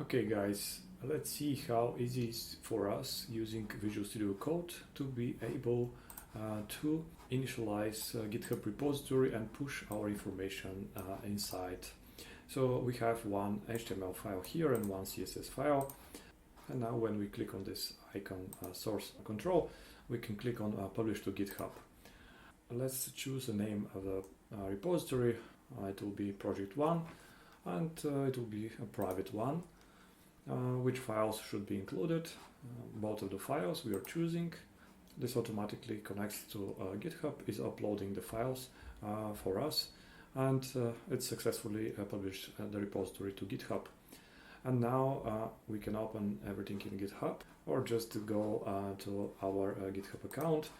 Okay guys, let's see how easy it is for us using Visual Studio Code to be able to initialize GitHub repository and push our information inside. So we have one HTML file here and one CSS file. And now when we click on this icon source control, we can click on publish to GitHub. Let's choose the name of the repository. It will be project 1 and it will be a private one. Which files should be included, both of the files we are choosing. This automatically connects to GitHub, is uploading the files for us, and it successfully published the repository to GitHub. And now we can open everything in GitHub, or just to go to our GitHub account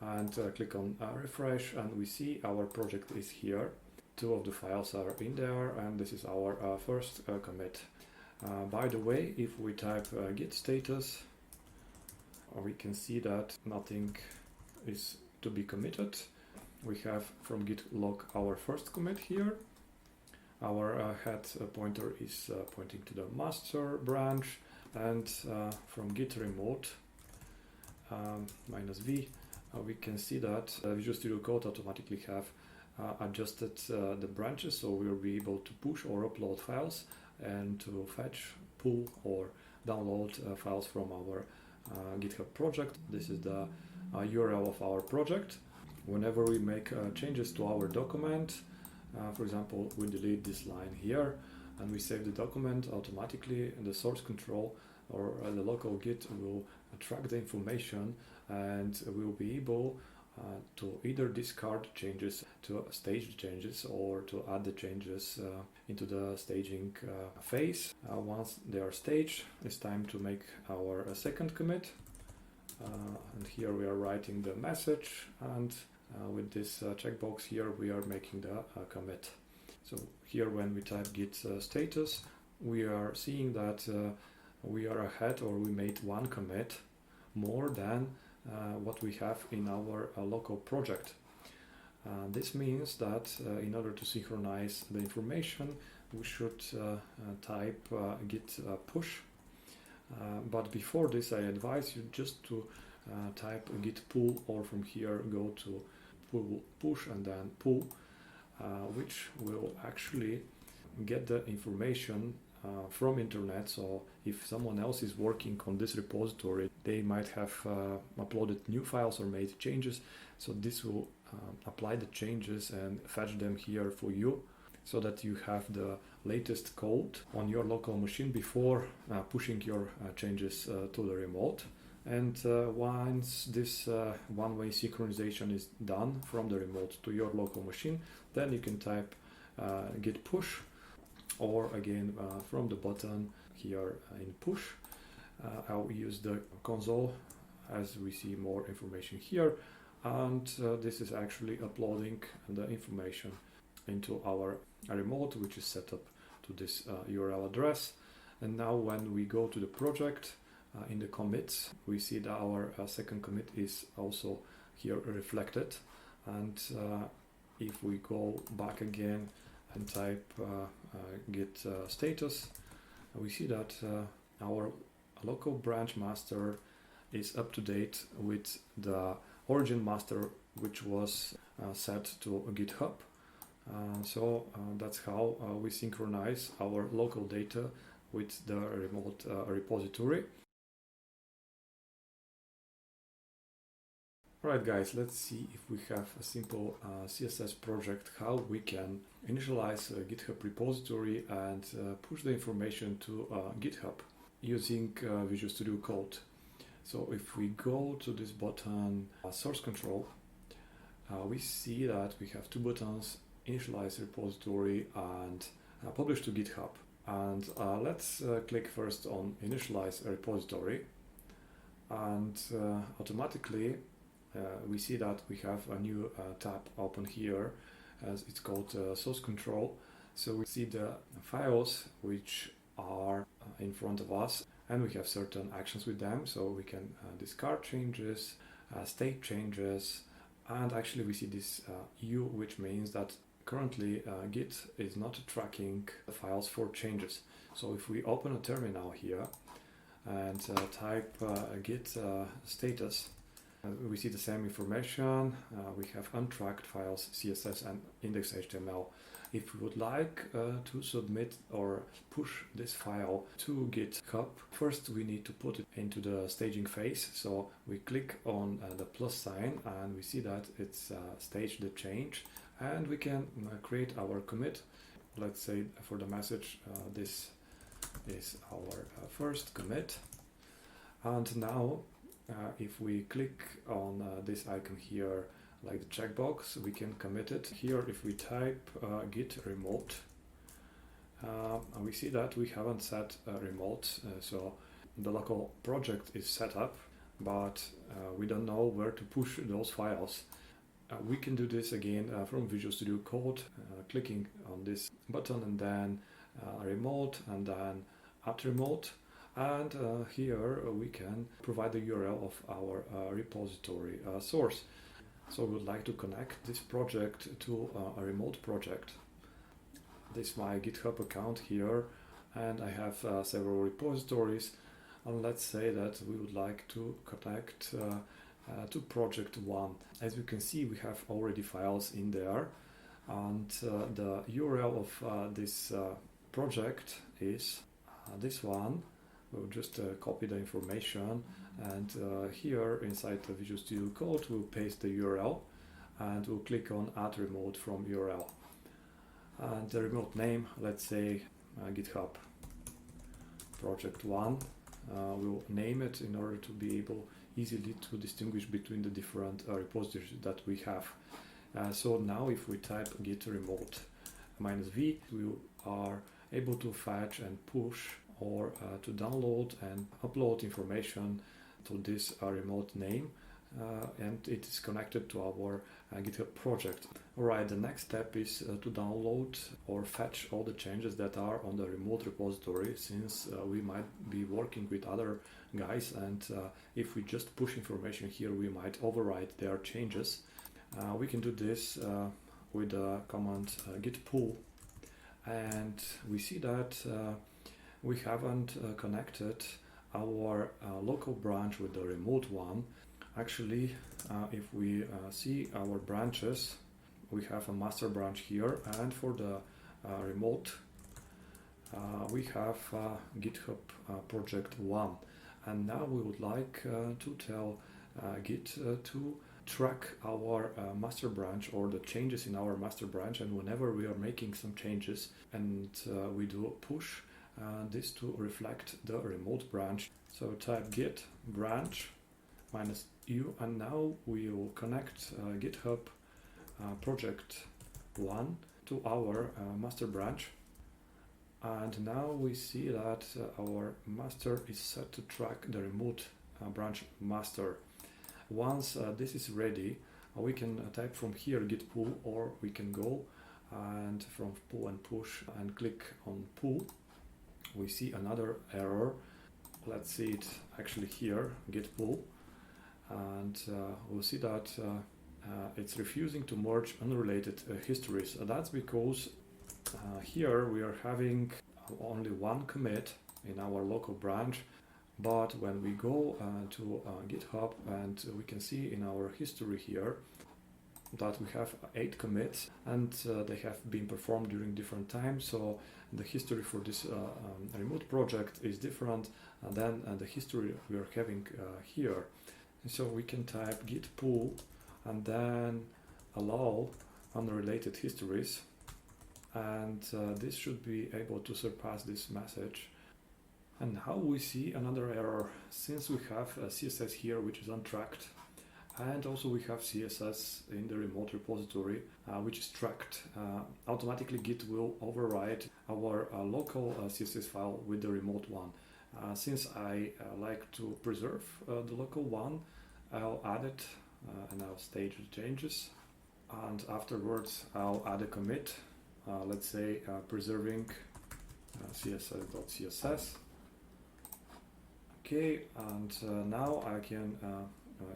and click on refresh, and we see our project is here. Two of the files are in there, and this is our first commit. By the way, if we type git status, we can see that nothing is to be committed. We have from git log our first commit here. Our head pointer is pointing to the master branch, and from git remote -v, we can see that Visual Studio Code automatically have adjusted the branches, so we'll be able to push or upload files and to fetch, pull or download files from our GitHub project. This is the URL of our project. Whenever we make changes to our document, for example, we delete this line here and we save the document, automatically the source control or the local Git will track the information and will be able to either discard changes, to stage the changes, or to add the changes into the staging phase. Once they are staged, it's time to make our second commit. And here we are writing the message, and with this checkbox here we are making the commit. So here when we type git status, we are seeing that we are ahead, or we made one commit more than what we have in our local project. This means that in order to synchronize the information, we should type git push. But before this, I advise you just to type git pull, or from here go to push and then pull, which will actually get the information from internet. So if someone else is working on this repository, they might have uploaded new files or made changes, so this will apply the changes and fetch them here for you, so that you have the latest code on your local machine before pushing your changes to the remote. And once this one-way synchronization is done from the remote to your local machine, then you can type git push, or again from the button here in push. I'll use the console as we see more information here, and this is actually uploading the information into our remote, which is set up to this URL address. And now when we go to the project in the commits, we see that our second commit is also here reflected. And if we go back again and type git status, we see that our local branch master is up to date with the origin master, which was set to GitHub. So that's how we synchronize our local data with the remote repository. Alright guys, let's see if we have a simple CSS project, how we can initialize a GitHub repository and push the information to GitHub using Visual Studio Code. So if we go to this button, source control, we see that we have two buttons, initialize repository and publish to GitHub. And let's click first on initialize a repository, and automatically we see that we have a new tab open here, as it's called source control. So we see the files which are in front of us, and we have certain actions with them. So we can discard changes, state changes, and actually we see this U, which means that currently Git is not tracking the files for changes. So if we open a terminal here and type git status, we see the same information. We have untracked files, CSS and index.html. If we would like to submit or push this file to GitHub, first we need to put it into the staging phase. So we click on the plus sign and we see that it's staged the change, and we can create our commit. Let's say for the message, this is our first commit. And now if we click on this icon here, like the checkbox, we can commit it. Here if we type git remote, we see that we haven't set remote, so the local project is set up, but we don't know where to push those files. We can do this again from Visual Studio Code, clicking on this button and then remote and then add remote. And here we can provide the URL of our repository source. So we would like to connect this project to a remote project. This is my GitHub account here, and I have several repositories. And let's say that we would like to connect to project 1. As you can see, we have already files in there, and the URL of this project is this one. We'll just copy the information, and here inside the Visual Studio Code we'll paste the URL and we'll click on add remote from URL, and the remote name, let's say GitHub project 1. We'll name it in order to be able easily to distinguish between the different repositories that we have. So now if we type git remote -v, we are able to fetch and push or to download and upload information to this remote name, and it is connected to our GitHub project. Alright, the next step is to download or fetch all the changes that are on the remote repository, since we might be working with other guys, and if we just push information here, we might overwrite their changes. We can do this with the command git pull, and we see that we haven't connected our local branch with the remote one. Actually, if we see our branches, we have a master branch here, and for the remote we have GitHub project 1. And now we would like to tell Git to track our master branch or the changes in our master branch, and whenever we are making some changes and we do a push, this to reflect the remote branch. So type git branch -u, and now we will connect GitHub project 1 to our master branch. And now we see that our master is set to track the remote branch master. Once this is ready, we can type from here git pull, or we can go and from pull and push and click on pull. We see another error. Let's see it actually here, git pull, and we'll see that it's refusing to merge unrelated histories. That's because here we are having only one commit in our local branch, but when we go to GitHub, and we can see in our history here that we have 8 commits, and they have been performed during different times. So the history for this remote project is different than the history we are having here. And so we can type git pull and then allow unrelated histories, and this should be able to surpass this message. And now we see another error, since we have CSS here which is untracked, and also we have CSS in the remote repository which is tracked. Automatically Git will override our local CSS file with the remote one. Since I like to preserve the local one, I'll add it and I'll stage the changes, and afterwards I'll add a commit, let's say preserving css.css. Okay, and now I can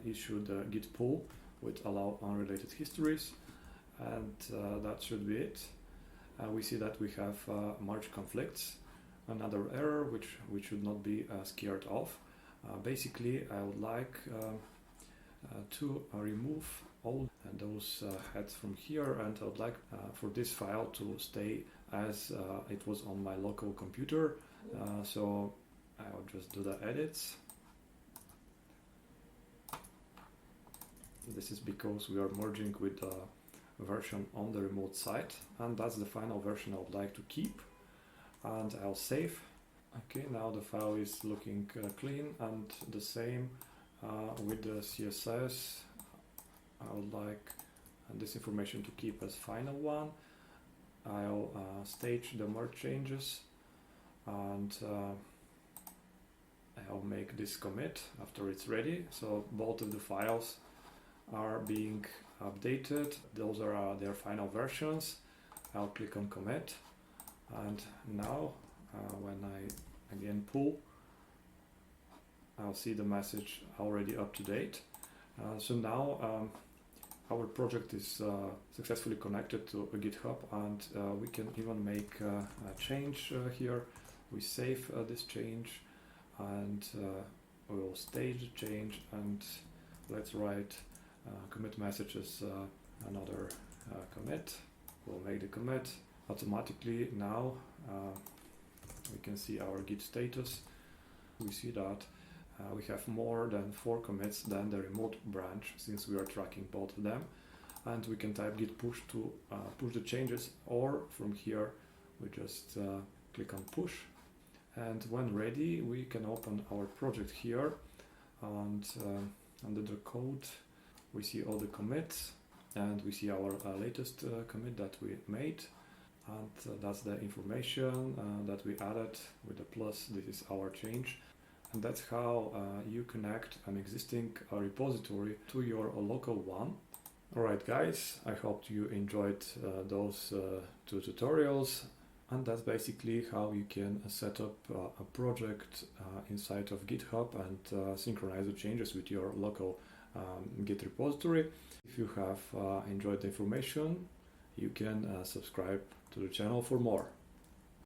issue the git pull with allow unrelated histories, and that should be it. We see that we have merge conflicts, another error which we should not be scared of. Basically, I would like to remove all those heads from here, and I would like for this file to stay as it was on my local computer. So I'll just do the edits. This is because we are merging with the version on the remote site, and that's the final version I would like to keep, and I'll save. Okay, now the file is looking clean, and the same with the CSS. I would like this information to keep as final one. I'll stage the merge changes, and I'll make this commit after it's ready. So both of the files are being updated. Those are their final versions. I'll click on commit, and now when I again pull, I'll see the message already up to date. So now our project is successfully connected to a GitHub, and we can even make a change here. We save this change, and we'll stage the change, and let's write commit messages, another commit. We'll make the commit automatically. Now we can see our git status. We see that we have more than 4 commits than the remote branch, since we are tracking both of them. And we can type git push to push the changes, or from here we just click on push. And when ready, we can open our project here, and under the code we see all the commits, and we see our latest commit that we made, and that's the information that we added with the plus. This is our change, and that's how you connect an existing repository to your local one. Alright guys, I hope you enjoyed those 2 tutorials, and that's basically how you can set up a project inside of GitHub and synchronize the changes with your local Git repository. If you have enjoyed the information, you can subscribe to the channel for more.